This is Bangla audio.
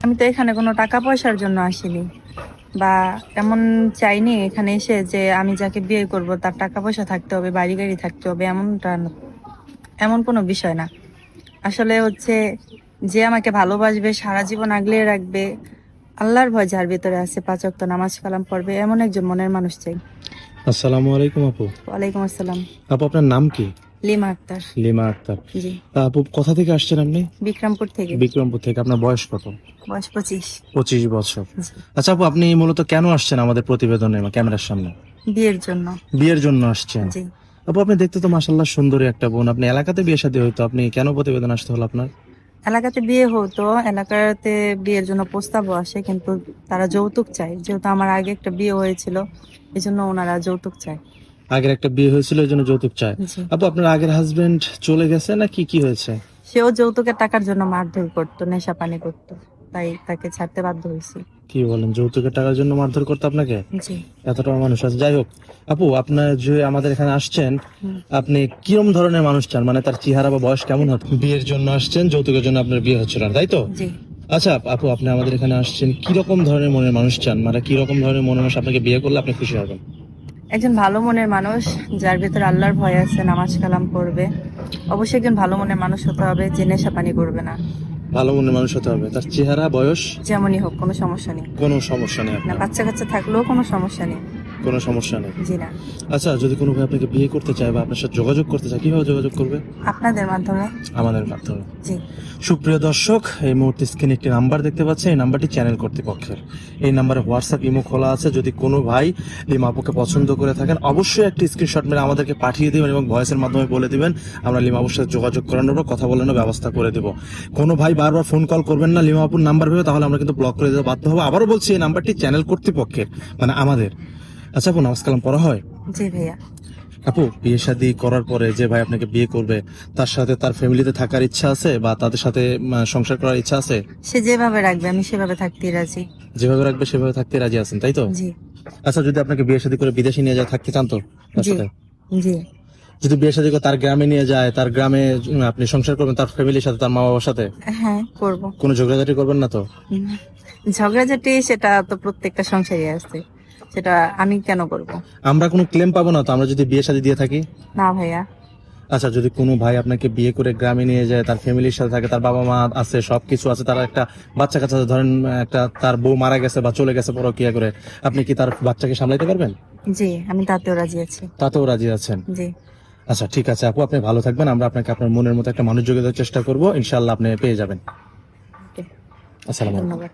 আমি তো এখানে কোনো টাকা পয়সার জন্য আসিনি, বা এমন চাইনি এখানে এসে যে আমি যাকে বিয়ে করব তার টাকা পয়সা থাকতে হবে, বাড়ি গাড়ি থাকতে হবে, এমনটা না। এমন কোনো বিষয় না। আসলে হচ্ছে যে আমাকে ভালোবাসবে, সারা জীবন আগলে রাখবে, আল্লাহর ভয় যার ভিতরে আছে, 5 ওয়াক্ত নামাজ কালাম পড়বে, এমন একজন মনের মানুষ চাই। আসসালামু আলাইকুম আপু। ওয়ালাইকুম আসসালাম। আপু আপনার নাম কি? লিমা আক্তার। লিমা আক্তার। জি। আপু কোথা থেকে আসছেন আপনি? বিক্রমপুর থেকে। বিক্রমপুর থেকে। আপনার বয়স কত? বয়স 25। 25 বছর। জি। আচ্ছা আপু, আপনি মূলত কেন আসছেন আমাদের প্রতিবেদনে বা ক্যামেরার সামনে? বিয়ের জন্য। বিয়ের জন্য আসছেন? জি। আপু আপনি দেখতে তো মাশাআল্লাহ সুন্দরী একটা বোন, আপনি এলাকাতে বিয়ে শাদী হইতো, আপনি কেন প্রতিবেদন আসতে হলো আপনার? এলাকাতে বিয়ে হতো, এলাকাতে বিয়ের জন্য প্রস্তাবও আসে, কিন্তু তারা যৌতুক চায়। যেহেতু আমার আগে একটা বিয়ে হয়েছিল, এই জন্য ওনারা যৌতুক চায়। আগের একটা বিয়ে হয়েছিল এই জন্য যৌতুক চায়। জি। আপু আপনার আগের হাজবেন্ড চলে গেছে না কি হয়েছে? সেও যৌতুকের টাকার জন্য মারধর করতো, নেশা পানি করতো, তাই তাকে ছাড়তে বাধ্য হয়েছি। কি বলেন, যৌতুকের টাকার জন্য মারধর করতে আপনাকে? জি। এতটা মানুষ আছে। যাই হোক আপু, আপনার যে আমাদের এখানে আসছেন, হুম। আপনি কিরম ধরনের মানুষ চান, মানে তার চেহারা বা বয়স কেমন হতো? বিয়ের জন্য আসছেন, যৌতুকের জন্য আপনার বিয়ে হচ্ছিল না, তাই তো? জি। আচ্ছা আপু, আপনি আমাদের এখানে আসছেন কিরকম ধরনের মনের মানুষ চান, মানে কিরকম ধরনের মনের মানুষ আপনাকে বিয়ে করলে আপনি খুশি হবেন? একজন ভালো মনের মানুষ, যার ভিতরে আল্লাহর ভয় আছে, নামাজ কালাম পড়বে। অবশ্যই একজন ভালো মনের মানুষ হতে হবে, যে নেশা পানি করবে না। ভালো মনের মানুষ হতে হবে। তার চেহারা বয়স যেমনই হোক, কোনো সমস্যা নেই। কোনো সমস্যা নেই না, আপনার? বাচ্চা কাচ্চা থাকলেও কোনো সমস্যা নেই। কোনো সমস্যা নেই। জি না। আচ্ছা, যদি কোনো ভাই আপনাকে বিয়ে করতে চায় বা আপনার সাথে যোগাযোগ করতে চায়, কিভাবে যোগাযোগ করবে? আপনাদের মাধ্যমে। আমাদের মাধ্যমে। জি। সুপ্রিয় দর্শক, এই মুহূর্তে স্ক্রিনে একটি নাম্বার দেখতে পাচ্ছেন, এই নাম্বারটি চ্যানেল কর্তৃপক্ষের। এই নাম্বারে হোয়াটসঅ্যাপ ইমো খোলা আছে। যদি কোনো ভাই লিমা আপুকে পছন্দ করে থাকেন, অবশ্যই একটি স্ক্রিনশট মেরে আমাদেরকে পাঠিয়ে দিবেন এবং ভয়েসের মাধ্যমে বলে দিবেন, আমরা লিমা আপুর সাথে যোগাযোগ করানোর কথা বলানোর ব্যবস্থা করে দেব। কোনো ভাই বারবার ফোন কল করবেন না লিমা আপুর নাম্বার ভেবে, তাহলে আমরা কিন্তু ব্লক করে দিতে বাধ্য হবো। আবারও বলছি, এই নাম্বারটি চ্যানেল কর্তৃপক্ষের, মানে আমাদের। আচ্ছা আপু, নামাজ কালাম পড়া হয়? জি ভাইয়া। আপু, বিয়ে শাদী করার পরে যে ভাই আপনাকে বিয়ে করবে, তার সাথে তার ফ্যামিলিতে থাকার ইচ্ছা আছে বা তাদের সাথে সংসার করার ইচ্ছা আছে? সে যেভাবে রাখবে আমি সেভাবে থাকতেই রাজি। যেভাবে রাখবে সেভাবে থাকতে রাজি আছেন, তাই তো? জি। আচ্ছা, যদি আপনাকে বিয়ে শাদী করে বিদেশে নিয়ে যায়, থাকতে চান তো তার জি। সাথে? জি। যদি বিয়ে শাদী করে তার গ্রামে নিয়ে যায়, তার গ্রামে আপনি সংসার করবেন তার ফ্যামিলির সাথে, তার মা বাবার সাথে, হ্যাঁ, করব। কোনো ঝগড়াঝাটি করবেন না তো? হুম। ঝগড়াঝাটি সেটা তো প্রত্যেকটা সংসারই আছে, সেটা আমি কেন করব? আমরা কোনো ক্লেম পাবো না তো আমরা যদি বিয়ে শাদী দিয়ে থাকি? না ভাইয়া। আচ্ছা, যদি কোনো ভাই আপনাকে বিয়ে করে গ্রামে নিয়ে যায়, তার ফ্যামিলির সাথে থাকে, তার বাবা মা আছে, সবকিছু আছে, তার একটা বাচ্চা কাচ্চা আছে, ধরেন একটা তার বউ মারা গেছে বা চলে গেছে পরকিয়া করে, আপনি কি তার বাচ্চাকে সামলাইতে পারবেন? জি, আমি তাতেও রাজি আছি। তাতেও রাজি আছেন? জি। আচ্ছা ঠিক আছে আপু, আপনি ভালো থাকবেন। আমরা আপনাকে আপনার মনের মতো একটা মানুষ যোগাযোগের চেষ্টা করবো, ইনশাআল্লাহ আপনি পেয়ে যাবেন। ওকে। আসসালামু আলাইকুম। ধন্যবাদ।